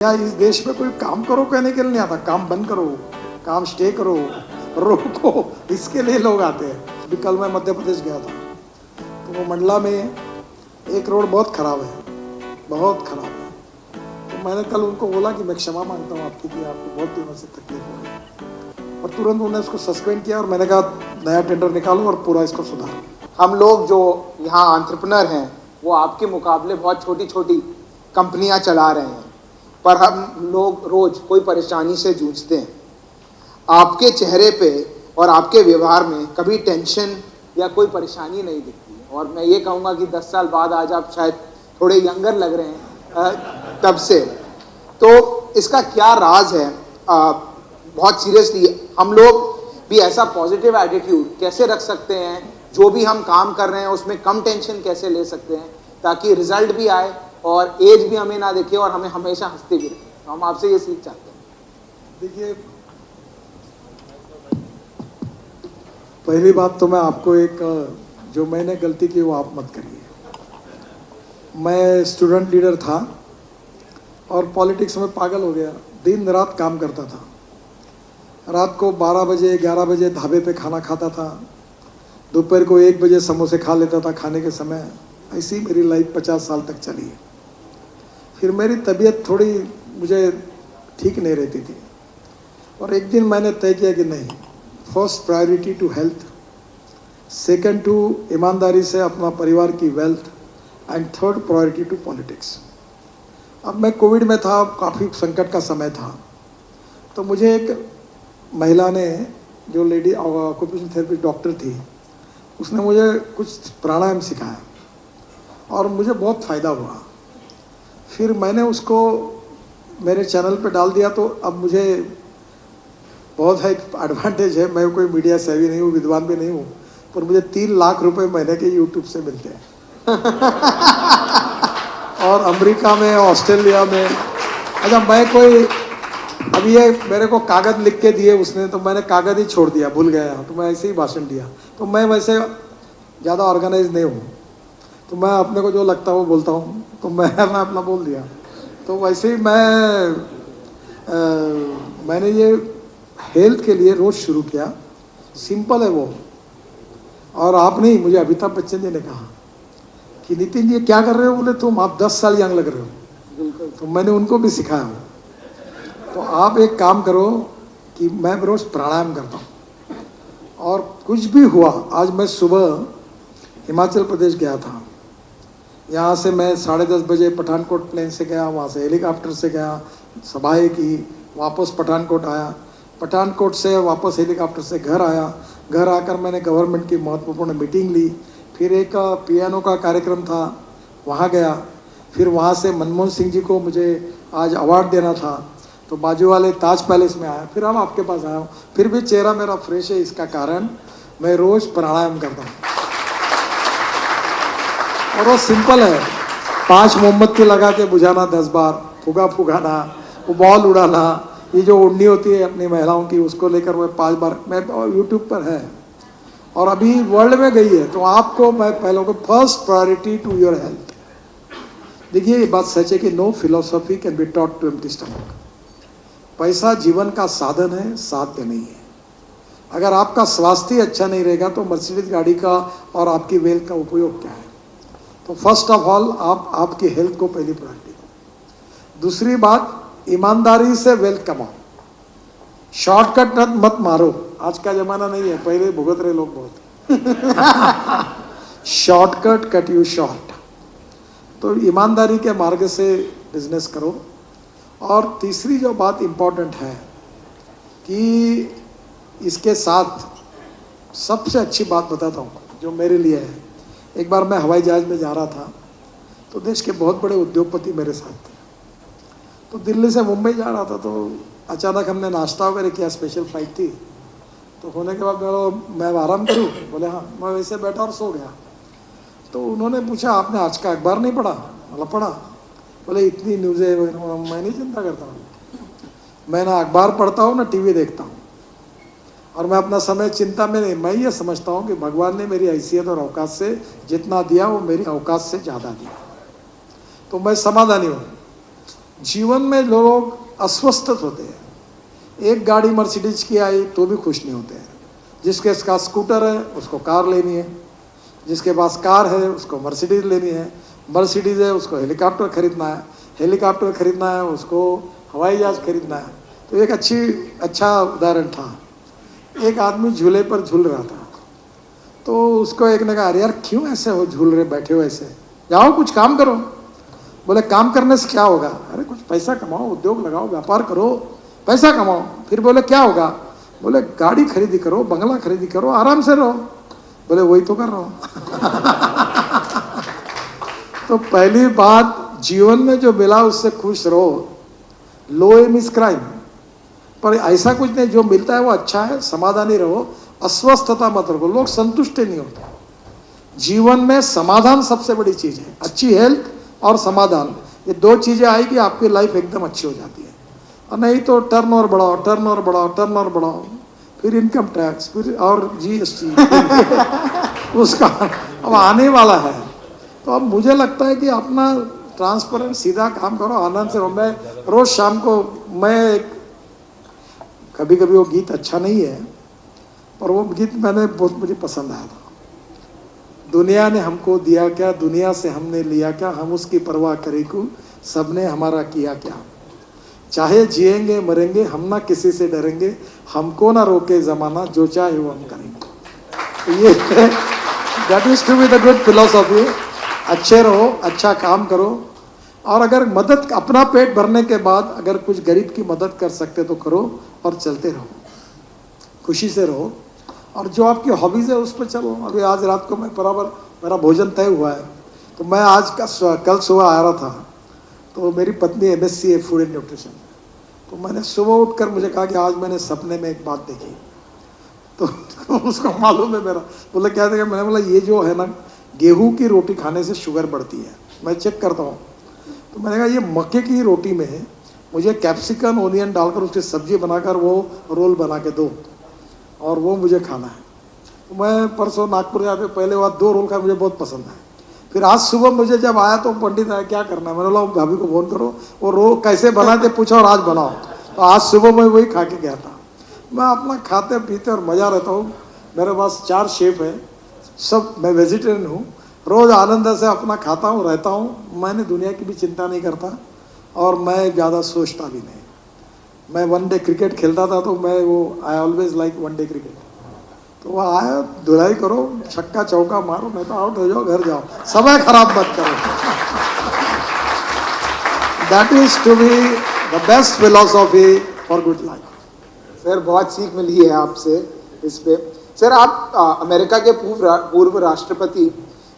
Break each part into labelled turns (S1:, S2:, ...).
S1: या इस देश में कोई काम करो कहने के लिए नहीं आता, काम बंद करो, काम स्टे करो, रोको, इसके लिए लोग आते हैं। अभी कल मैं मध्य प्रदेश गया था, तो वो मंडला में एक रोड बहुत ख़राब है, बहुत ख़राब है। तो मैंने कल उनको बोला कि मैं क्षमा मांगता हूँ आपकी कि आपको बहुत दिनों से तकलीफ हो रही है, और तुरंत उन्होंने उसको सस्पेंड किया और मैंने कहा नया टेंडर निकालो और पूरा इसको सुधारो।
S2: हम लोग जो यहाँ एंटरप्रेन्योर हैं वो आपके मुकाबले बहुत छोटी छोटी कंपनियाँ चला रहे हैं, पर हम लोग रोज कोई परेशानी से जूझते हैं। आपके चेहरे पे और आपके व्यवहार में कभी टेंशन या कोई परेशानी नहीं दिखती है, और मैं ये कहूँगा कि 10 साल बाद आज आप शायद थोड़े यंगर लग रहे हैं तब से। तो इसका क्या राज है? बहुत सीरियसली हम लोग भी ऐसा पॉजिटिव एटीट्यूड कैसे रख सकते हैं, जो भी हम काम कर रहे हैं उसमें कम टेंशन कैसे ले सकते हैं, ताकि रिजल्ट भी आए और एज भी हमें ना दिखे और हमें हमेशा हंसते भी रहे। तो हम आपसे ये सीख चाहते हैं।
S1: देखिए, पहली बात तो मैं आपको एक जो मैंने गलती की वो आप मत करिए। मैं स्टूडेंट लीडर था और पॉलिटिक्स में पागल हो गया, दिन रात काम करता था। रात को 12 बजे 11 बजे ढाबे पे खाना खाता था, दोपहर को 1 बजे समोसे खा लेता था खाने के समय। ऐसी मेरी लाइफ 50 साल तक चली है। फिर मेरी तबीयत थोड़ी मुझे ठीक नहीं रहती थी, और एक दिन मैंने तय किया कि नहीं, first priority to health, second to ईमानदारी से अपना परिवार की wealth, and third priority to politics. अब मैं कोविड में था, काफ़ी संकट का समय था, तो मुझे एक महिला ने, जो लेडी ऑक्यूपेशनल थेरेपिस्ट डॉक्टर थी, उसने मुझे कुछ प्राणायाम सिखाया और मुझे बहुत फ़ायदा हुआ। फिर मैंने उसको मेरे चैनल पे डाल दिया, तो अब मुझे बहुत है एडवांटेज है। मैं कोई मीडिया सेवी नहीं हूँ, विद्वान भी नहीं हूँ, पर मुझे 3 लाख रुपए महीने के यूट्यूब से मिलते हैं और अमेरिका में, ऑस्ट्रेलिया में। अच्छा, मैं कोई अब ये मेरे को कागज़ लिख के दिए उसने, तो मैंने कागज़ ही छोड़ दिया, भूल गया, तो मैं ऐसे ही भाषण दिया। तो मैं वैसे ज़्यादा ऑर्गेनाइज नहीं हूँ, तो मैं अपने को जो लगता है वो बोलता हूँ, तो मैंने अपना बोल दिया। तो वैसे ही मैंने ये हेल्थ के लिए रोज़ शुरू किया। सिंपल है वो, और आप नहीं, मुझे अमिताभ बच्चन जी ने कहा कि नितिन जी क्या कर रहे हो? बोले तुम, आप 10 साल यंग लग रहे हो। बिल्कुल। तो मैंने उनको भी सिखाया हूँ। तो आप एक काम करो कि मैं रोज़ प्राणायाम करता हूँ, और कुछ भी हुआ, आज मैं सुबह हिमाचल प्रदेश गया था। यहाँ से मैं 10:30 बजे पठानकोट प्लेन से गया, वहाँ से हेलीकॉप्टर से गया, सभाएं की, वापस पठानकोट आया, पठानकोट से वापस हेलीकॉप्टर से घर आया। घर आकर मैंने गवर्नमेंट की महत्वपूर्ण मीटिंग ली। फिर एक पियानो का कार्यक्रम था, वहाँ गया। फिर वहाँ से मनमोहन सिंह जी को मुझे आज अवार्ड देना था, तो बाजू वाले ताज पैलेस में आया। फिर हम आपके पास आया हूँ। फिर भी चेहरा मेरा फ्रेश है, इसका कारण मैं रोज़ प्राणायाम करता हूँ। और वो सिंपल है, 5 मोमबत्ती लगा के बुझाना 10 बार, फुगा फुगाना, वो बॉल उड़ाना, ये जो उड़नी होती है अपनी महिलाओं की, उसको लेकर मैं 5 बार, मैं यूट्यूब पर है और अभी वर्ल्ड में गई है। तो आपको मैं पहले को first priority to your health. देखिए, ये बात सच है कि no philosophy can be taught to empty stomach. पैसा जीवन का साधन है, साध्य नहीं है। अगर आपका स्वास्थ्य अच्छा नहीं रहेगा तो मर्सिडीज गाड़ी का और आपकी वेल्थ का उपयोग क्या है? तो फर्स्ट ऑफ ऑल आप आपकी हेल्थ को पहली प्रायोरिटी दो। दूसरी बात, ईमानदारी से वेल्थ कमाओ, शॉर्टकट मत मारो। आज का जमाना नहीं है, पहले भुगत रहे लोग बहुत शॉर्टकट कट यू शॉर्ट। तो ईमानदारी के मार्ग से बिजनेस करो। और तीसरी जो बात इम्पोर्टेंट है कि इसके साथ सबसे अच्छी बात बताता हूँ जो मेरे लिए है। एक बार मैं हवाई जहाज़ में जा रहा था, तो देश के बहुत बड़े उद्योगपति मेरे साथ थे। तो दिल्ली से मुंबई जा रहा था, तो अचानक हमने नाश्ता वगैरह किया, स्पेशल फ्लाइट थी। तो होने के बाद मैं आराम करूँ? बोले हाँ। मैं वैसे बैठा और सो गया। तो उन्होंने पूछा, आपने आज का अखबार नहीं पढ़ा? मतलब पढ़ा। बोले इतनी न्यूज़ें मैं नहीं चिंता करता हूँ, मैं ना अखबार पढ़ता हूँ ना टीवी देखता हूँ, और मैं अपना समय चिंता में नहीं। मैं ये समझता हूँ कि भगवान ने मेरी हैसियत और औकात से जितना दिया वो मेरी औकात से ज़्यादा दिया, तो मैं समाधानी हूँ। जीवन में लोग अस्वस्थ होते हैं। एक गाड़ी मर्सिडीज की आई तो भी खुश नहीं होते हैं। जिसके पास स्कूटर है उसको कार लेनी है, जिसके पास कार है उसको मर्सिडीज लेनी है, मर्सिडीज है उसको हेलीकॉप्टर खरीदना है, हेलीकॉप्टर खरीदना है उसको हवाई जहाज खरीदना है। तो एक अच्छा उदाहरण था। एक आदमी झूले पर झूल रहा था, तो उसको एक ने कहा, अरे यार क्यों ऐसे हो झूल रहे बैठे हो ऐसे, जाओ कुछ काम करो। बोले काम करने से क्या होगा? अरे कुछ पैसा कमाओ, उद्योग लगाओ, व्यापार करो, पैसा कमाओ। फिर बोले क्या होगा? बोले गाड़ी खरीदी करो, बंगला खरीदी करो, आराम से रहो। बोले वही तो कर रहा हूँ। तो पहली बात, जीवन में जो मिला उससे खुश रहो। लो एम इज क्राइम, पर ऐसा कुछ नहीं, जो मिलता है वो अच्छा है, समाधानी रहो, अस्वस्थता मत रखो। लोग संतुष्ट नहीं होते। जीवन में समाधान सबसे बड़ी चीज है। अच्छी हेल्थ और समाधान, ये दो चीजें आएगी आपकी लाइफ एकदम अच्छी हो जाती है। और नहीं तो टर्नओवर बढ़ाओ, टर्नओवर बढ़ाओ, टर्नओवर बढ़ाओ, फिर इनकम टैक्स, फिर और जीएसटी उसका अब आने वाला है। तो अब मुझे लगता है कि अपना ट्रांसपेरेंट सीधा काम करो, आनंद से रहो। मैं रोज शाम को, मैं कभी कभी वो गीत अच्छा नहीं है पर वो गीत मैंने बहुत मुझे पसंद आया था। दुनिया ने हमको दिया क्या, दुनिया से हमने लिया क्या, हम उसकी परवाह करे को, सबने हमारा किया क्या। चाहे जिएंगे मरेंगे हम ना किसी से डरेंगे, हमको ना रोके जमाना, जो चाहे वो हम करेंगे। तो ये that is to be the good philosophy. अच्छे रहो, अच्छा काम करो, और अगर मदद, अपना पेट भरने के बाद अगर कुछ गरीब की मदद कर सकते तो करो, और चलते रहो, खुशी से रहो, और जो आपकी हॉबीज़ है उस पर चलो। अभी आज रात को मैं बराबर, मेरा भोजन तय हुआ है, तो मैं आज कल सुबह आ रहा था, तो मेरी पत्नी MSc है फूड एंड न्यूट्रिशन, तो मैंने सुबह उठकर मुझे कहा कि आज मैंने सपने में एक बात देखी। तो उसको मालूम है मेरा, बोले क्या देखा? मैंने बोला ये जो है ना, गेहूं की रोटी खाने से शुगर बढ़ती है, मैं चेक करता हूँ। तो मैंने कहा ये मक्के की रोटी में मुझे कैप्सिकम ओनियन डालकर उसकी सब्जी बनाकर वो रोल बना के दो, और वो मुझे खाना है। तो मैं परसों नागपुर जाते पहले वहाँ 2 रोल खाए, मुझे बहुत पसंद है। फिर आज सुबह मुझे जब आया तो पंडित आया, क्या करना है? मैंने बोला भाभी को फोन करो, वो रोल कैसे बनाते पूछा और आज बनाओ। तो आज सुबह मैं वही खा के गया था। मैं अपना खाते पीते और मज़ा रहता हूँ। मेरे पास 4 शेफ है, सब, मैं वेजिटेरियन हूँ, रोज़ आनंद से अपना खाता हूँ, रहता हूँ। मैंने दुनिया की भी चिंता नहीं करता, और मैं ज़्यादा सोचता भी नहीं। मैं वनडे क्रिकेट खेलता था, तो मैं वो I always like one day cricket. तो वह आया, धुलाई करो, छक्का चौका मारो, नहीं तो आउट हो जाओ, घर जाओ, समय खराब मत करो। That is to be the best philosophy for good life.
S2: Sir बहुत सीख मिली है आपसे इस पे। सर आप अमेरिका के पूर्व राष्ट्रपति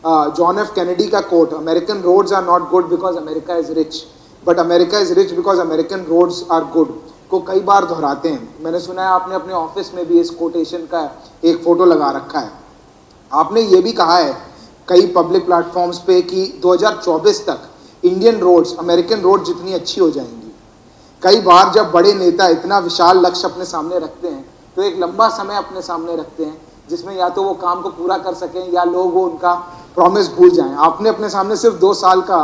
S2: जॉन एफ कैनेडी का quote, American roads are not good because America is rich, but America is rich because American roads are good, को कई बार दोहराते हैं। मैंने सुना है आपने अपने ऑफिस में भी इस कोटेशन का एक फोटो लगा रखा है। आपने ये भी कहा है कई पब्लिक प्लेटफॉर्म्स पे कि 2024 तक इंडियन रोड्स अमेरिकन रोड जितनी अच्छी हो जाएंगी। कई बार जब बड़े नेता इतना विशाल लक्ष्य अपने सामने रखते हैं तो एक लंबा समय अपने सामने रखते हैं जिसमें या तो वो काम को पूरा कर सकें या लोग वो उनका प्रॉमिस भूल जाएं। आपने अपने सामने सिर्फ 2 साल का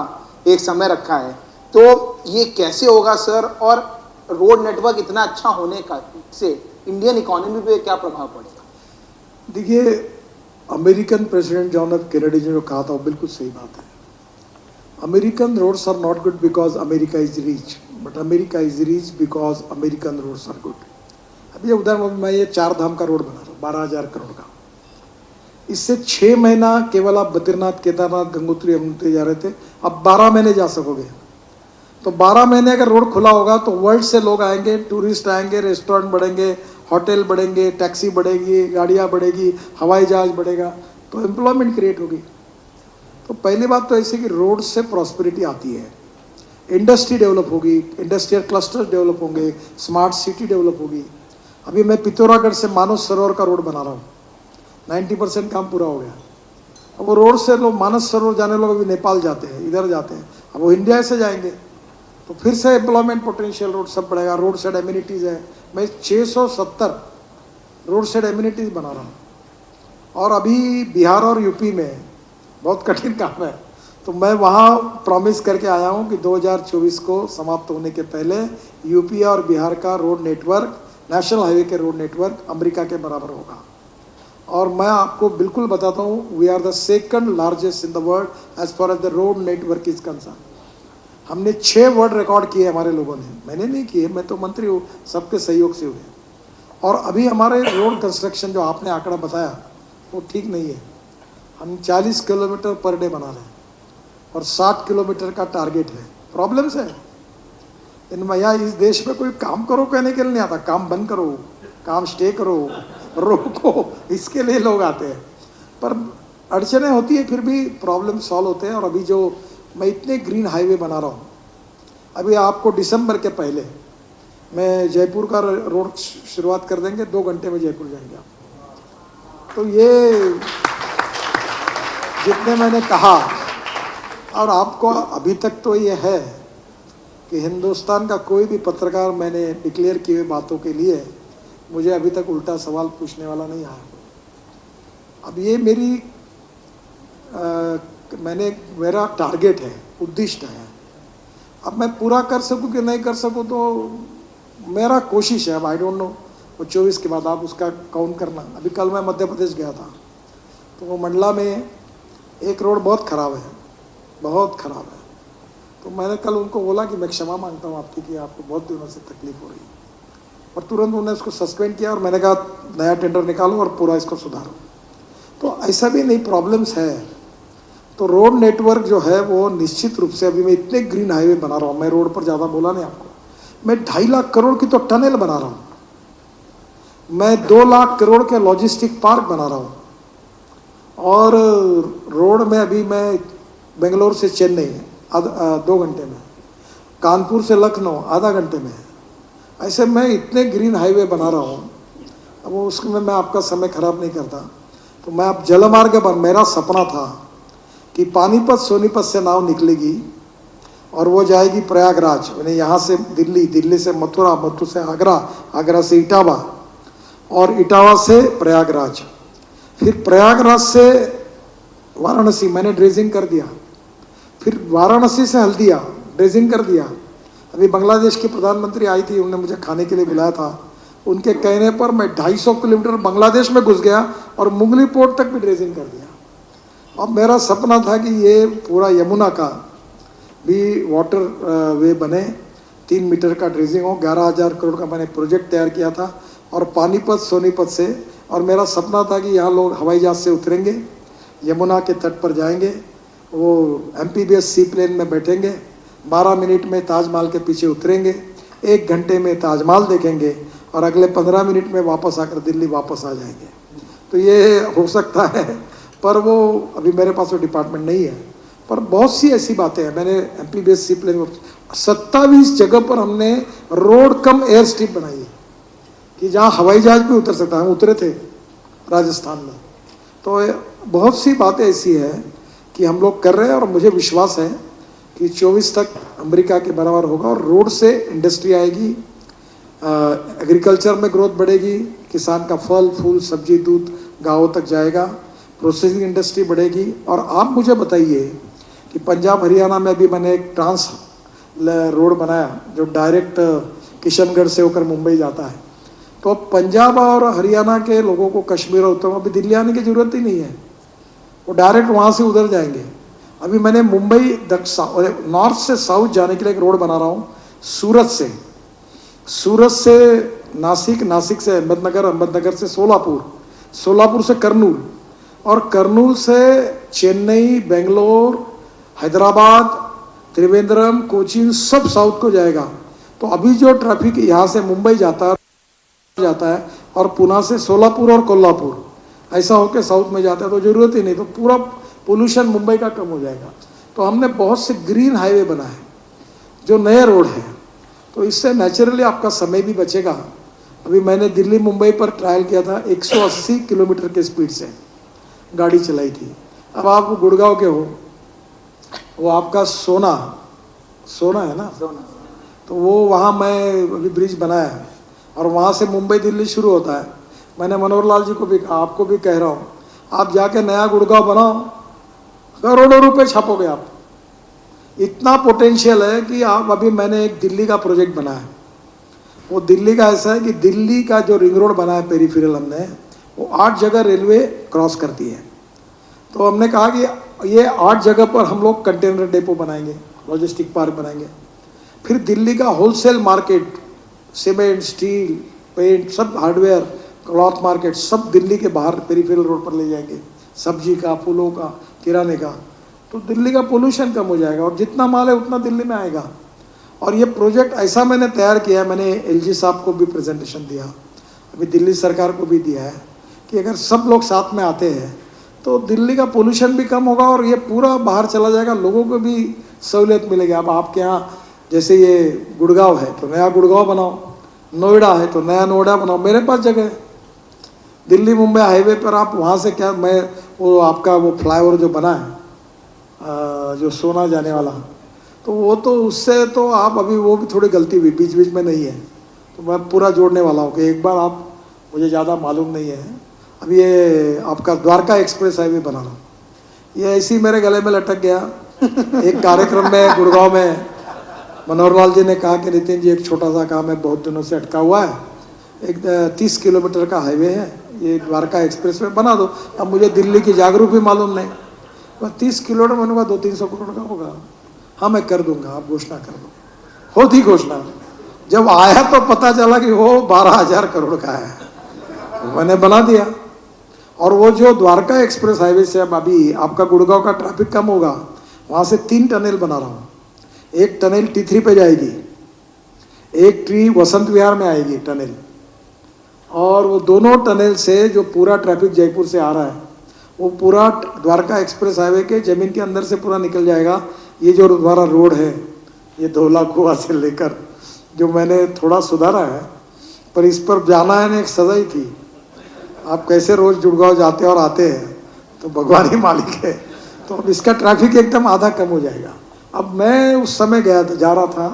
S2: एक समय रखा है, तो ये कैसे होगा सर? और रोड नेटवर्क इतना अच्छा होने का से इंडियन इकोनॉमी पे क्या प्रभाव पड़ेगा?
S1: देखिए, American president John F Kennedy ने जो कहा था वो बिल्कुल सही बात है। American roads are not good because America is rich, but America is rich because American roads are good. अब ये उदाहरण, मैं ये 4 धाम का रोड बना रहा हूँ 12,000 करोड़ का। इससे 6 महीना केवल आप बद्रीनाथ, केदारनाथ, गंगोत्री, यमुनोत्री जा रहे थे, अब 12 महीने जा सकोगे। तो 12 महीने अगर रोड खुला होगा तो वर्ल्ड से लोग आएंगे, टूरिस्ट आएंगे, रेस्टोरेंट बढ़ेंगे, होटल बढ़ेंगे, टैक्सी बढ़ेगी, गाड़ियाँ बढ़ेगी, हवाई जहाज बढ़ेगा, तो एम्प्लॉयमेंट क्रिएट होगी। तो पहली बात तो ऐसे कि रोड से प्रॉस्पेरिटी आती है, इंडस्ट्री डेवलप होगी, इंडस्ट्रियल क्लस्टर डेवलप होंगे, स्मार्ट सिटी डेवलप होगी। अभी मैं पिथौरागढ़ से मानस सरोवर का रोड बना रहा हूँ, 90% काम पूरा हो गया। अब वो रोड से लोग मानस सरोवर जाने लोग अभी नेपाल जाते हैं, इधर जाते हैं, अब वो इंडिया से जाएंगे, तो फिर से एम्प्लॉयमेंट पोटेंशियल रोड सब बढ़ेगा। रोड साइड एम्यूनिटीज़ है, मैं 670 रोड साइड एम्यूनिटीज़ बना रहा हूँ। और अभी बिहार और यूपी में बहुत कठिन काम है, तो मैं वहाँ प्रॉमिस करके आया हूँ कि 2024 को समाप्त होने के पहले यूपी और बिहार का रोड नेटवर्क, नेशनल हाईवे के रोड नेटवर्क अमेरिका के बराबर होगा। और मैं आपको बिल्कुल बताता हूँ, we are the second largest in the world as far as the road network is concerned. हमने 6 वर्ल्ड रिकॉर्ड किए हमारे लोगों ने, मैंने नहीं किए, मैं तो मंत्री हूँ, सबके सहयोग से हुए। और अभी हमारे रोड कंस्ट्रक्शन जो आपने आंकड़ा बताया वो ठीक नहीं है। हम 40 किलोमीटर पर डे बना रहे हैं और 60 किलोमीटर का टारगेट है। प्रॉब्लम्स है इनमें। यहाँ इस देश में कोई काम करो कहने के लिए नहीं आता, काम बंद करो, काम स्टे करो, रोको, इसके लिए लोग आते हैं। पर अड़चने होती है, फिर भी प्रॉब्लम सॉल्व होते हैं। और अभी जो मैं इतने ग्रीन हाईवे बना रहा हूँ, अभी आपको दिसंबर के पहले मैं जयपुर का रोड शुरुआत कर देंगे, 2 घंटे में जयपुर जाएंगे आप। तो ये जितने मैंने कहा, और आपको अभी तक तो ये है कि हिंदुस्तान का कोई भी पत्रकार मैंने डिक्लेयर किए हुए बातों के लिए मुझे अभी तक उल्टा सवाल पूछने वाला नहीं आया। अब ये मेरा टारगेट है, उद्दिष्ट है। अब मैं पूरा कर सकूं कि नहीं कर सकूं तो मेरा कोशिश है। अब आई डोंट नो, वो 24 के बाद आप उसका काउंट करना। अभी कल मैं मध्य प्रदेश गया था, तो वो मंडला में एक रोड बहुत ख़राब है, बहुत ख़राब है। तो मैंने कल उनको बोला कि मैं क्षमा मांगता हूँ आपकी कि आपको बहुत दिनों से तकलीफ हो रही है। और तुरंत उन्होंने उसको सस्पेंड किया और मैंने कहा नया टेंडर निकालो और पूरा इसको सुधारो। तो ऐसा भी नहीं, प्रॉब्लम्स है। तो रोड नेटवर्क जो है वो निश्चित रूप से, अभी मैं इतने ग्रीन हाईवे बना रहा हूँ, मैं रोड पर ज़्यादा बोला नहीं आपको, मैं 2.5 लाख करोड़ की तो टनल बना रहा हूँ, मैं 2 लाख करोड़ के लॉजिस्टिक पार्क बना रहा हूँ। और रोड में अभी मैं बेंगलोर से चेन्नई 2 घंटे में, कानपुर से लखनऊ आधा घंटे में, ऐसे मैं इतने ग्रीन हाईवे बना रहा हूँ। अब उसमें मैं आपका समय खराब नहीं करता। तो मैं अब जलमार्ग पर, मेरा सपना था कि पानीपत सोनीपत से नाव निकलेगी और वो जाएगी प्रयागराज, यानी यहाँ से दिल्ली, दिल्ली से मथुरा, मथुरा से आगरा, आगरा से इटावा और इटावा से प्रयागराज, फिर प्रयागराज से वाराणसी मैंने ड्रेजिंग कर दिया, फिर वाराणसी से हल्दिया ड्रेजिंग कर दिया। अभी बांग्लादेश की प्रधानमंत्री आई थी, उन्होंने मुझे खाने के लिए बुलाया था। उनके कहने पर मैं 250 किलोमीटर बांग्लादेश में घुस गया और मुगली पोर्ट तक भी ड्रेजिंग कर दिया। अब मेरा सपना था कि ये पूरा यमुना का भी वाटर वे बने, 3 मीटर का ड्रेजिंग हो। 11,000 करोड़ का मैंने प्रोजेक्ट तैयार किया था। और पानीपत सोनीपत से, और मेरा सपना था कि यहाँ लोग हवाई जहाज़ से उतरेंगे, यमुना के तट पर जाएंगे, वो MPBS सी प्लेन में बैठेंगे, 12 मिनट में ताजमहल के पीछे उतरेंगे, 1 घंटे में ताजमहल देखेंगे और अगले 15 मिनट में वापस आकर दिल्ली वापस आ जाएंगे। तो ये हो सकता है, पर वो अभी मेरे पास वो डिपार्टमेंट नहीं है। पर बहुत सी ऐसी बातें हैं। मैंने MPBS सी प्लेन 27 जगह पर हमने रोड कम एयर स्ट्रिप बनाई है कि जहाँ हवाई जहाज भी उतर सकता है। हम उतरे थे राजस्थान में। तो बहुत सी बातें ऐसी हैं कि हम लोग कर रहे हैं और मुझे विश्वास है कि 24 तक अमेरिका के बराबर होगा। और रोड से इंडस्ट्री आएगी, एग्रीकल्चर में ग्रोथ बढ़ेगी, किसान का फल फूल सब्जी दूध गाँवों तक जाएगा, प्रोसेसिंग इंडस्ट्री बढ़ेगी। और आप मुझे बताइए कि पंजाब हरियाणा में भी मैंने एक ट्रांस रोड बनाया जो डायरेक्ट किशनगढ़ से होकर मुंबई जाता है। तो अब पंजाब और हरियाणा के लोगों को कश्मीर और उत्तर में अभी दिल्ली आने की ज़रूरत ही नहीं है, वो डायरेक्ट वहाँ से उधर जाएंगे। अभी मैंने मुंबई नॉर्थ से साउथ जाने के लिए एक रोड बना रहा हूँ, सूरत से नासिक, नासिक से अहमदनगर, अहमदनगर से सोलापुर, सोलापुर से कर्नूल और कर्नूल से चेन्नई, बेंगलोर, हैदराबाद, त्रिवेंद्रम, कोचीन, सब साउथ को जाएगा। तो अभी जो ट्रैफिक यहाँ से मुंबई जाता है और पुणे से सोलापुर और कोल्हापुर ऐसा होकर साउथ में जाता है, तो ज़रूरत ही नहीं, तो पूरा पोल्यूशन मुंबई का कम हो जाएगा। तो हमने बहुत से ग्रीन हाईवे बनाए जो नए रोड हैं, तो इससे नेचुरली आपका समय भी बचेगा। अभी मैंने दिल्ली मुंबई पर ट्रायल किया था, 180 किलोमीटर के स्पीड से गाड़ी चलाई थी। अब आप गुड़गांव के हो, वो आपका सोना है ना, तो वो वहाँ मैं अभी ब्रिज बनाया है और वहाँ से मुंबई दिल्ली शुरू होता है। मैंने मनोहर लाल जी को भी कहा, आपको भी कह रहा हूँ, आप जाके नया गुड़गांव बनाओ, करोड़ों रुपए छापोगे आप। इतना पोटेंशियल है कि आप अभी मैंने एक दिल्ली का प्रोजेक्ट बनाया है। वो दिल्ली का ऐसा है कि दिल्ली का जो रिंग रोड बना है पेरीफेरल हमने, वो 8 जगह रेलवे क्रॉस करती है। तो हमने कहा कि ये 8 जगह पर हम लोग कंटेनर डेपो बनाएंगे, लॉजिस्टिक पार्क बनाएंगे। फिर दिल्ली का wholesale market, cement, steel, paint, सब हार्डवेयर, क्लॉथ मार्केट सब दिल्ली के बाहर पेरीफेरल रोड पर ले जाएंगे, सब्जी का, फूलों का, किराने का। तो दिल्ली का पोल्यूशन कम हो जाएगा और जितना माल है उतना दिल्ली में आएगा। और ये प्रोजेक्ट ऐसा मैंने तैयार किया है, मैंने एलजी साहब को भी प्रेजेंटेशन दिया, अभी दिल्ली सरकार को भी दिया है, कि अगर सब लोग साथ में आते हैं तो दिल्ली का पोल्यूशन भी कम होगा और ये पूरा बाहर चला जाएगा, लोगों को भी सहूलियत मिलेगी। अब आपके यहाँ जैसे ये गुड़गांव है तो नया गुड़गांव बनाओ, नोएडा है तो नया नोएडा बनाओ, मेरे पास जगह है। दिल्ली मुंबई हाईवे पर आप वहाँ से क्या, मैं वो आपका वो फ्लाईओवर जो बना है जो सोना जाने वाला, तो वो तो उससे तो आप अभी वो भी थोड़ी गलती हुई बीच बीच में नहीं है, तो मैं पूरा जोड़ने वाला हूँ कि एक बार आप, मुझे ज़्यादा मालूम नहीं है। अभी ये आपका द्वारका एक्सप्रेस हाईवे बना रहा हूँ, ये ऐसे ही मेरे गले में लटक गया। एक कार्यक्रम में गुड़गांव में मनोहर लाल जी ने कहा कि नितिन जी एक छोटा सा काम है, बहुत दिनों से अटका हुआ है, एक 30 किलोमीटर का हाईवे है, ये द्वारका एक्सप्रेस वे बना दो। अब मुझे दिल्ली की जागरूक भी मालूम नहीं, बस 30 किलोमीटर मैंने कहा 200-300 करोड़ का होगा। हाँ मैं कर दूंगा, आप घोषणा कर दो। होती घोषणा, जब आया तो पता चला कि वो 12,000 करोड़ का है, तो मैंने बना दिया। और वो जो द्वारका एक्सप्रेस हाईवे से अब अभी आपका गुड़गांव का ट्रैफिक कम होगा, वहाँ से 3 टनल बना रहा हूँ। एक टनल T3 पे जाएगी, एक ट्री वसंत विहार में आएगी टनल, और वो दोनों टनल से जो पूरा ट्रैफिक जयपुर से आ रहा है वो पूरा द्वारका एक्सप्रेस हाईवे के ज़मीन के अंदर से पूरा निकल जाएगा। ये जो हमारा रोड है, ये धौला कुआं से लेकर, जो मैंने थोड़ा सुधारा है, पर इस पर जाना है ना, एक सजा ही थी। आप कैसे रोज़ जुड़गांव जाते और आते हैं, तो भगवान ही मालिक है। तो अब इसका ट्रैफिक एकदम आधा कम हो जाएगा। अब मैं उस समय गया था, जा रहा था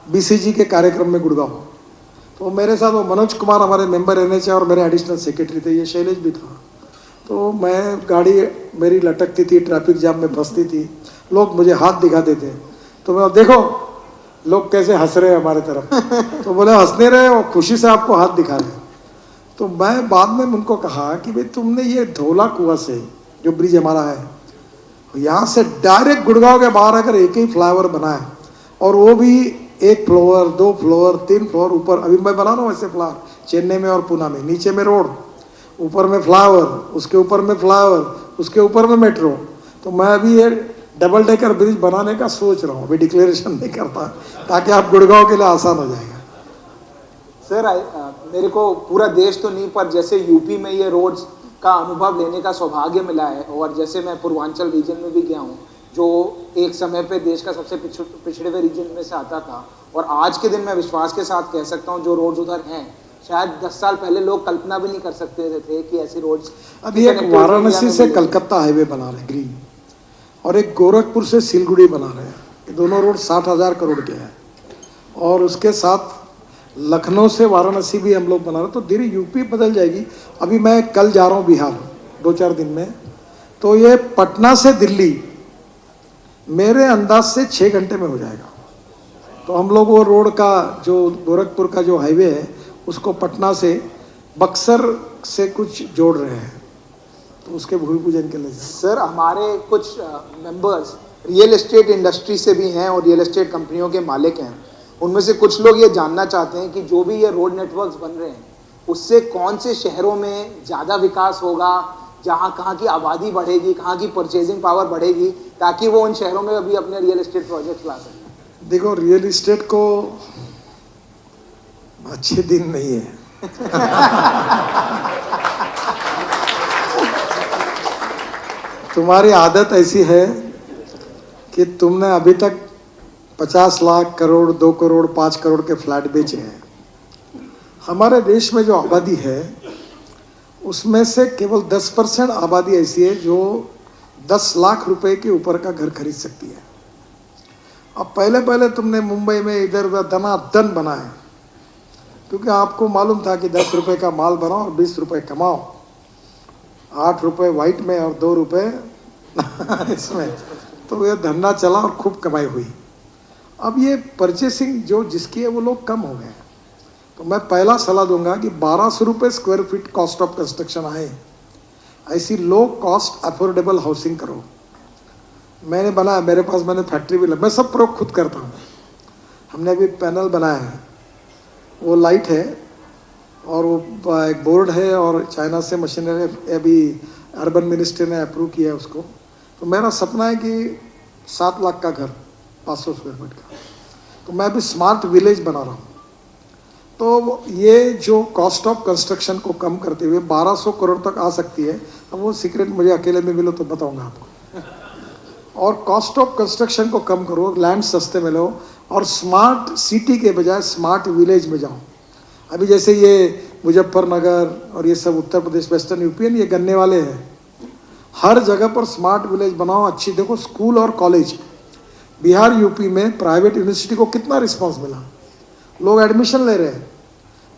S1: BCG के कार्यक्रम में गुड़गांव, तो मेरे साथ वो मनोज कुमार हमारे मेंबर NHA और मेरे एडिशनल सेक्रेटरी थे, ये शैलेश भी था। तो मैं, गाड़ी मेरी लटकती थी, ट्रैफिक जाम में फंसती थी, लोग मुझे हाथ दिखाते थे, तो मैं देखो लोग कैसे हंस रहे हैं हमारे तरफ। तो बोले हंसने रहे और खुशी से आपको हाथ दिखा रहे। तो मैं बाद में उनको कहा कि भाई तुमने ये धौला कुआं से जो ब्रिज हमारा है, यहाँ से डायरेक्ट गुड़गांव के बाहर अगर एक ही फ्लाईओवर बना है, और वो भी 1 फ्लोर 2 फ्लोर 3 फ्लोर ऊपर, अभी मैं बना रहा हूँ ऐसे फ्लावर चेन्नई में और पूना में, नीचे में रोड, ऊपर में फ्लाईओवर, उसके ऊपर में फ्लाईओवर, उसके ऊपर में मेट्रो। तो मैं अभी ये डबल डेकर ब्रिज बनाने का सोच रहा हूँ, अभी डिक्लेरेशन नहीं करता, ताकि आप गुड़गांव के लिए आसान हो जाएगा।
S2: सर मेरे को पूरा देश तो नहीं, पर जैसे यूपी में ये रोड्स का अनुभव लेने का सौभाग्य मिला है, और जैसे मैं पूर्वांचल रीजन में भी गया हूँ, जो एक समय पे देश का सबसे पिछड़े हुए रीजन में से आता था, और आज के दिन मैं विश्वास के साथ कह सकता हूँ जो रोड्स उधर हैं, शायद 10 साल पहले लोग कल्पना भी नहीं कर सकते थे कि ऐसी रोड्स।
S1: अभी एक वाराणसी से कलकत्ता हाईवे बना रहे ग्रीन, और एक गोरखपुर से सिलगुड़ी बना रहे हैं, ये दोनों रोड 60,000 करोड़ के हैं। और उसके साथ लखनऊ से वाराणसी भी हम लोग बना रहे हैं। तो धीरे यूपी बदल जाएगी। अभी मैं कल जा रहा हूँ बिहार 2-4 दिन में, तो ये पटना से दिल्ली मेरे अंदाज से 6 घंटे में हो जाएगा। तो हम लोग वो रोड का जो गोरखपुर का जो हाईवे है, उसको पटना से बक्सर से कुछ जोड़ रहे हैं, तो उसके भूमि पूजन के लिए।
S2: सर हमारे कुछ मेंबर्स रियल एस्टेट इंडस्ट्री से भी हैं और रियल एस्टेट कंपनियों के मालिक हैं। उनमें से कुछ लोग ये जानना चाहते हैं कि जो भी ये रोड नेटवर्क्स बन रहे हैं, उससे कौन से शहरों में ज़्यादा विकास होगा, जहाँ कहाँ की आबादी बढ़ेगी, कहाँ की परचेजिंग पावर बढ़ेगी, ताकि वो उन शहरों में अभी अपने रियल एस्टेट प्रोजेक्ट ला सकें।
S1: देखो, रियल एस्टेट को अच्छे दिन नहीं है। तुम्हारी आदत ऐसी है कि तुमने अभी तक 50 लाख करोड़, 2 करोड़, 5 करोड़ के फ्लैट बेचे हैं। हमारे देश में जो आबादी है उसमें से केवल 10% आबादी ऐसी है जो 10 लाख रुपए के ऊपर का घर खरीद सकती है। अब पहले तुमने मुंबई में इधर उधर दनादन बनाए, क्योंकि आपको मालूम था कि 10 रुपए का माल बनाओ और 20 रुपए कमाओ, 8 रुपए व्हाइट में और 2 रुपए इसमें। तो ये धंधा चला और खूब कमाई हुई। अब ये परचेसिंग जो जिसकी है वो लोग कम हो गए। तो मैं पहला सलाह दूंगा कि 1200 रुपये square feet cost of construction आए, ऐसी लो कॉस्ट अफोर्डेबल हाउसिंग करो। मैंने बनाया, मेरे पास मैंने फैक्ट्री भी मैं सब प्रयोग खुद करता हूँ। हमने अभी पैनल बनाया है, वो लाइट है और वो एक बोर्ड है और चाइना से मशीनरी अभी अर्बन मिनिस्ट्री ने अप्रूव किया है उसको। तो मेरा सपना है कि 7 लाख का घर 500 स्क्वायर फीट का, तो मैं अभी स्मार्ट विलेज बना रहा हूँ। तो ये जो कॉस्ट ऑफ कंस्ट्रक्शन को कम करते हुए 1200 करोड़ तक आ सकती है। अब वो सीक्रेट मुझे अकेले में मिलो तो बताऊंगा आपको। और कॉस्ट ऑफ कंस्ट्रक्शन को कम करो, लैंड सस्ते में लो और स्मार्ट सिटी के बजाय स्मार्ट विलेज में जाओ। अभी जैसे ये मुजफ्फरनगर और ये सब उत्तर प्रदेश वेस्टर्न यूपी ये गन्ने वाले हैं, हर जगह पर स्मार्ट विलेज बनाओ। अच्छी देखो स्कूल और कॉलेज, बिहार यूपी में प्राइवेट यूनिवर्सिटी को कितना रिस्पांस मिला, लोग एडमिशन ले रहे हैं।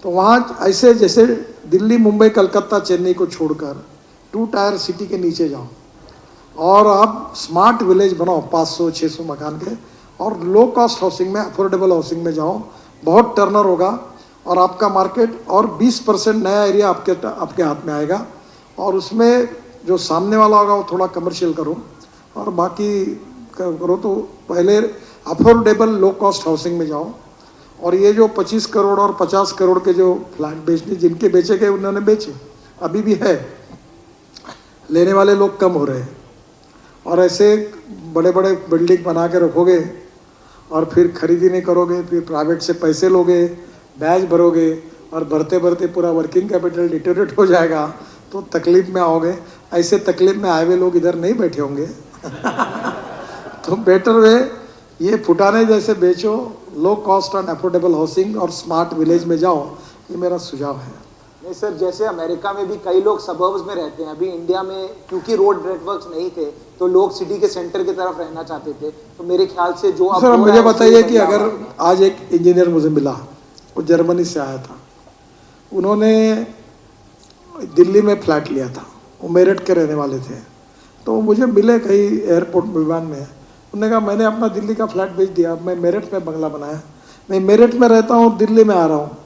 S1: तो वहाँ ऐसे जैसे दिल्ली मुंबई कलकत्ता चेन्नई को छोड़कर 2 टायर सिटी के नीचे जाओ और आप स्मार्ट विलेज बनाओ 500-600 मकान के, और लो कॉस्ट हाउसिंग में अफोर्डेबल हाउसिंग में जाओ। बहुत टर्नर होगा और आपका मार्केट और 20% नया एरिया आपके हाथ में आएगा। और उसमें जो सामने वाला होगा वो थोड़ा कमर्शियल करो और बाकी करो। तो पहले अफोर्डेबल लो कॉस्ट हाउसिंग में जाओ। और ये जो 25 करोड़ और 50 करोड़ के जो फ्लैट बेचने जिनके बेचे गए उन्होंने बेचे, अभी भी है, लेने वाले लोग कम हो रहे हैं। और ऐसे बड़े बड़े बिल्डिंग बना के रखोगे और फिर खरीदी नहीं करोगे, फिर प्राइवेट से पैसे लोगे, ब्याज भरोगे और भरते भरते पूरा वर्किंग कैपिटल डिटेरियोरेट हो जाएगा, तो तकलीफ में आओगे। ऐसे तकलीफ में आए हुए लोग इधर नहीं बैठे होंगे। तो बेटर वे ये फुटाने जैसे बेचो, low cost and affordable housing और स्मार्ट विलेज में जाओ, ये मेरा सुझाव है।
S2: नहीं सर, जैसे अमेरिका में भी कई लोग सबर्ब्स में रहते हैं। अभी इंडिया में क्योंकि रोड नेटवर्क्स नहीं थे तो लोग सिटी के सेंटर की तरफ रहना चाहते थे। तो मेरे ख्याल से जो
S1: सर मुझे बताइए कि अगर आज एक इंजीनियर मुझे मिला, वो जर्मनी से आया था, उन्होंने दिल्ली में फ्लैट लिया था, वो मेरठ के रहने वाले थे। तो मुझे मिले कहीं एयरपोर्ट विमान में, उन्होंने कहा मैंने अपना दिल्ली का फ्लैट बेच दिया, मैं मेरठ में बंगला बनाया, मैं मेरठ में रहता हूँ, दिल्ली में आ रहा हूँ।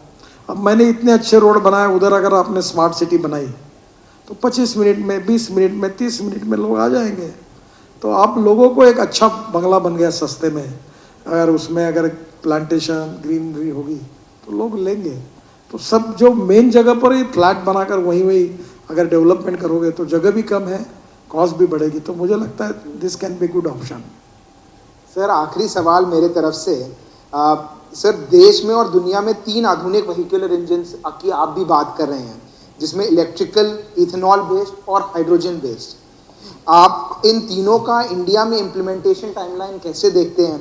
S1: अब मैंने इतने अच्छे रोड बनाए, उधर अगर आपने स्मार्ट सिटी बनाई तो 25 मिनट में, 20 मिनट में, 30 मिनट में लोग आ जाएंगे। तो आप लोगों को एक अच्छा बंगला बन गया सस्ते में, अगर उसमें अगर प्लांटेशन ग्रीनरी होगी तो लोग लेंगे। तो सब जो मेन जगह पर ही फ्लैट बनाकर वहीं अगर डेवलपमेंट करोगे तो जगह भी कम है, कॉस्ट भी बढ़ेगी। तो मुझे लगता है this can be good option.
S2: Sir आखिरी सवाल मेरे तरफ से, सर देश में और दुनिया में 3 आधुनिक व्हीक्यूलर इंजन की आप भी बात कर रहे हैं, जिसमें इलेक्ट्रिकल, इथेनॉल बेस्ड और हाइड्रोजन बेस्ड। आप इन तीनों का इंडिया में इम्प्लीमेंटेशन टाइमलाइन कैसे देखते हैं?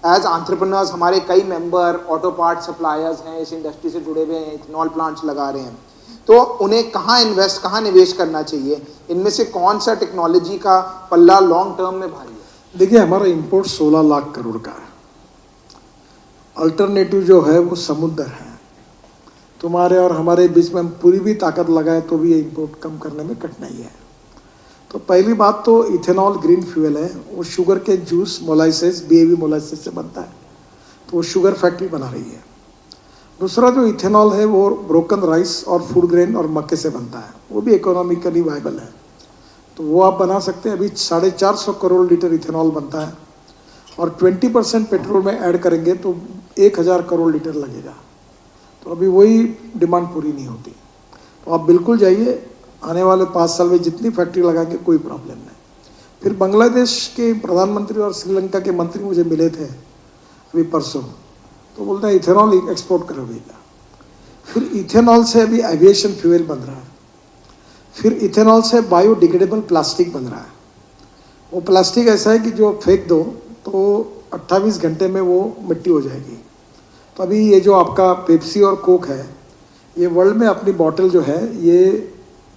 S2: एज एंटरप्रेन्योर्स हमारे कई मेंबर ऑटो पार्ट सप्लायर्स हैं, इस इंडस्ट्री से जुड़े हुए हैं, इथेनॉल प्लांट्स लगा रहे हैं, तो उन्हें कहाँ निवेश करना चाहिए? इनमें से कौन सा टेक्नोलॉजी का पल्ला लॉन्ग टर्म में भारी है?
S1: देखिए हमारा इंपोर्ट 16 लाख करोड़ का है। अल्टरनेटिव जो है वो समुद्र है। तुम्हारे और हमारे बीच में हम पूरी भी ताकत लगाए तो भी ये इंपोर्ट कम करने में कठिनाई है। तो पहली बात तो इथेनॉल ग्रीन फ्यूल है, वो शुगर के जूस मोलाइसिस BAV मोलाइसिस से बनता है, तो वो शुगर फैक्ट्री बना रही है। दूसरा जो इथेनॉल है वो ब्रोकन राइस और फूड ग्रेन और मक्के से बनता है, वो भी इकोनॉमिकली वायबल है, तो वो आप बना सकते हैं। अभी 450 करोड़ लीटर इथेनॉल बनता है और 20% पेट्रोल में ऐड करेंगे तो 1000 करोड़ लीटर लगेगा। तो अभी वही डिमांड पूरी नहीं होती। तो आप बिल्कुल जाइए, आने वाले 5 साल में जितनी फैक्ट्री लगाएंगे कोई प्रॉब्लम नहीं। फिर बांग्लादेश के प्रधानमंत्री और श्रीलंका के मंत्री मुझे मिले थे अभी परसों, तो बोलते हैं इथेनॉल एक्सपोर्ट करोगे। फिर इथेनॉल से अभी एविएशन फ्यूल बन रहा है, फिर इथेनॉल से बायोडिग्रेडेबल प्लास्टिक बन रहा है। वो प्लास्टिक ऐसा है कि जो फेंक दो तो 28 घंटे में वो मिट्टी हो जाएगी। तो अभी ये जो आपका पेप्सी और कोक है, ये वर्ल्ड में अपनी बॉटल जो है ये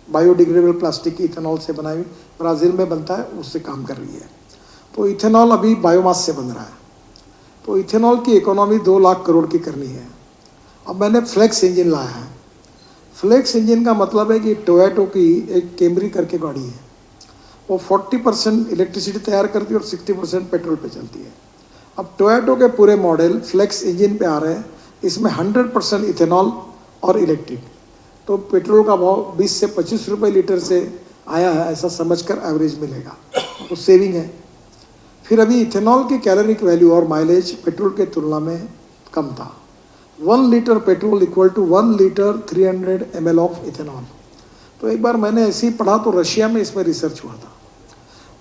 S1: बायोडिग्रेडेबल प्लास्टिक की इथेनॉल से बनाई, ब्राज़ील में बनता है, उससे काम कर रही है। तो इथेनॉल अभी बायोमास से बन रहा है। तो इथेनॉल की इकोनॉमी 2 लाख करोड़ की करनी है। अब मैंने फ्लेक्स इंजन लाया है। फ्लेक्स इंजन का मतलब है कि टोयोटो की एक कैमरी करके गाड़ी है, वो 40% इलेक्ट्रिसिटी तैयार करती है और 60% पेट्रोल पे चलती है। अब टोयोटा के पूरे मॉडल फ्लेक्स इंजन पे आ रहे हैं, इसमें 100% इथेनॉल और इलेक्ट्रिक। तो पेट्रोल का भाव 20 से 25 रुपये लीटर से आया है, ऐसा समझकर एवरेज मिलेगा, तो सेविंग है। फिर अभी इथेनॉल की कैलोरिक वैल्यू और माइलेज पेट्रोल के तुलना में कम था। 1 litre petrol equal to 1 litre 300 ml of ethanol. तो एक बार मैंने ऐसे ही पढ़ा, तो रशिया में इसमें रिसर्च हुआ था,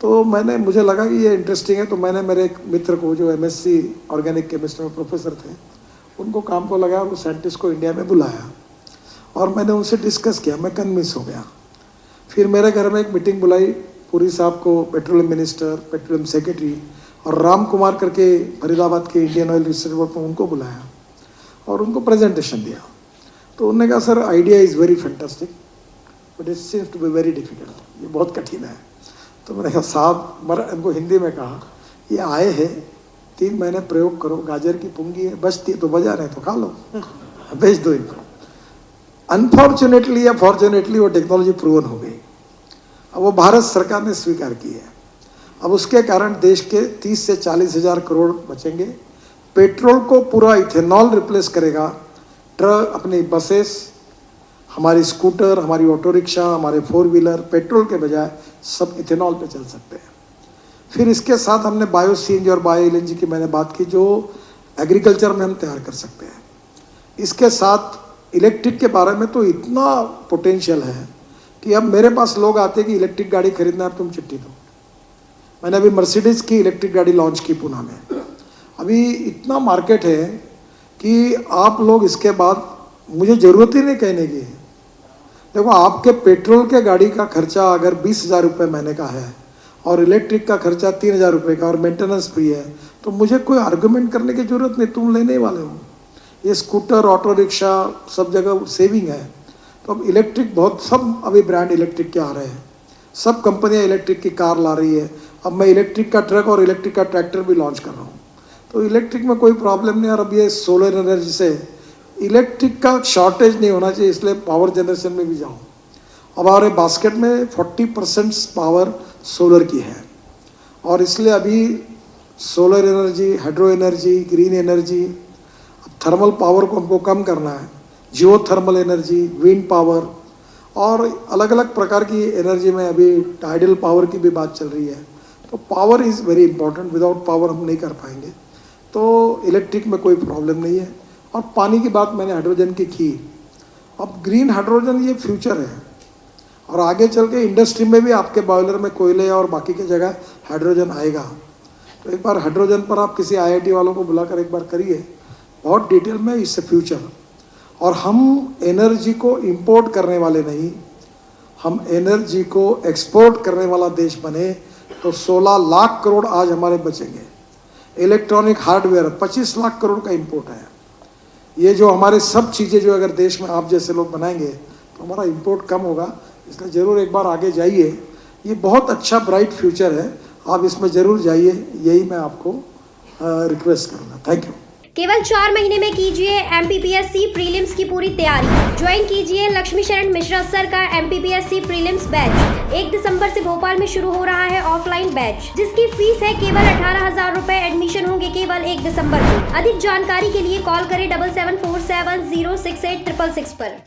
S1: तो मुझे लगा कि ये इंटरेस्टिंग है। तो मैंने मेरे एक मित्र को, जो MSc ऑर्गेनिक केमिस्ट्री में प्रोफेसर थे, उनको काम को लगाया, वो साइंटिस्ट को इंडिया में बुलाया और मैंने उनसे डिस्कस किया। मैं कन्विंस हो गया। फिर मेरे घर में एक मीटिंग बुलाई, पुरी साहब को, पेट्रोलियम मिनिस्टर, पेट्रोलियम सेक्रेटरी, और राम कुमार करके फरीदाबाद के इंडियन ऑयल रिसर्च बोर्ड में, उनको बुलाया और उनको प्रेजेंटेशन दिया। तो उन्होंने कहा, sir idea is very fantastic but it seems to be very difficult, ये बहुत कठिन है। तो मैंने कहा, साहब, उनको हिंदी में कहा, ये आए हैं, 3 महीने प्रयोग करो, गाजर की पुंगी है, बचती है तो बजा रहे तो खा लो, बेच दो इनको। अनफॉर्चुनेटली या फॉर्चुनेटली वो टेक्नोलॉजी प्रूवन हो गई। अब वो भारत सरकार ने स्वीकार की है। अब उसके कारण देश के 30 से 40 हज़ार करोड़ बचेंगे। पेट्रोल को पूरा इथेनॉल रिप्लेस करेगा। ट्रक, अपनी बसेस, हमारी स्कूटर, हमारी ऑटो रिक्शा, हमारे 4 व्हीलर पेट्रोल के बजाय सब इथेनॉल पे चल सकते हैं। फिर इसके साथ हमने बायो CNG और बायो LNG की मैंने बात की, जो एग्रीकल्चर में हम तैयार कर सकते हैं। इसके साथ इलेक्ट्रिक के बारे में तो इतना पोटेंशियल है कि अब मेरे पास लोग आते हैं कि इलेक्ट्रिक गाड़ी खरीदना है, तुम चिट्ठी दो। मैंने अभी मर्सिडीज़ की इलेक्ट्रिक गाड़ी लॉन्च की पुणे में। अभी इतना मार्केट है कि आप लोग, इसके बाद मुझे ज़रूरत ही नहीं कहने की है। देखो, आपके पेट्रोल के गाड़ी का खर्चा अगर 20,000 रुपये महीने का है और इलेक्ट्रिक का खर्चा 3,000 रुपये का और मेंटेनेंस फ्री है, तो मुझे कोई आर्गुमेंट करने की ज़रूरत नहीं, तुम लेने वाले हो। ये स्कूटर, ऑटो रिक्शा, सब जगह सेविंग है। तो अब इलेक्ट्रिक बहुत, सब अभी ब्रांड इलेक्ट्रिक के आ रहे हैं, सब कंपनियां इलेक्ट्रिक की कार ला रही है। अब मैं इलेक्ट्रिक का ट्रक और इलेक्ट्रिक का ट्रैक्टर भी लॉन्च कर रहा हूँ। तो इलेक्ट्रिक में कोई प्रॉब्लम नहीं। और अब ये सोलर एनर्जी से इलेक्ट्रिक का शॉर्टेज नहीं होना चाहिए, इसलिए पावर जनरेशन में भी जाऊँ। अब हमारे बास्केट में 40% पावर सोलर की है, और इसलिए अभी solar energy, hydro energy, green energy, thermal power को हमको कम करना है, जियो थर्मल एनर्जी, विंड पावर, और अलग अलग प्रकार की एनर्जी में अभी टाइडल पावर की भी बात चल रही है। तो power is very important, without power हम नहीं कर पाएंगे। तो इलेक्ट्रिक में कोई प्रॉब्लम नहीं है। और पानी की बात मैंने हाइड्रोजन की। अब ग्रीन हाइड्रोजन ये फ्यूचर है, और आगे चल के इंडस्ट्री में भी आपके बॉयलर में कोयले और बाकी की जगह हाइड्रोजन आएगा। तो एक बार हाइड्रोजन पर आप किसी IIT वालों को बुलाकर एक बार करिए, बहुत डिटेल में, इससे फ्यूचर। और हम एनर्जी को इंपोर्ट करने वाले नहीं, हम एनर्जी को एक्सपोर्ट करने वाला देश बने, तो 16 लाख करोड़ आज हमारे बचेंगे। इलेक्ट्रॉनिक हार्डवेयर 25 लाख करोड़ का इंपोर्ट है। ये जो हमारे सब चीज़ें जो अगर देश में आप जैसे लोग बनाएंगे तो हमारा इंपोर्ट कम होगा। इसलिए ज़रूर एक बार आगे जाइए, ये बहुत अच्छा ब्राइट फ्यूचर है, आप इसमें ज़रूर जाइए, यही मैं आपको रिक्वेस्ट करूँगा। Thank you.
S3: केवल 4 महीने में कीजिए MPPSC प्रीलिम्स की पूरी तैयारी। ज्वाइन कीजिए लक्ष्मी शरण मिश्रा सर का MPPSC प्रीलिम्स बैच। 1 दिसंबर से भोपाल में शुरू हो रहा है ऑफलाइन बैच, जिसकी फीस है केवल 18,000 रुपए। एडमिशन होंगे केवल 1 दिसंबर को। अधिक जानकारी के लिए कॉल करें 7747068666 पर।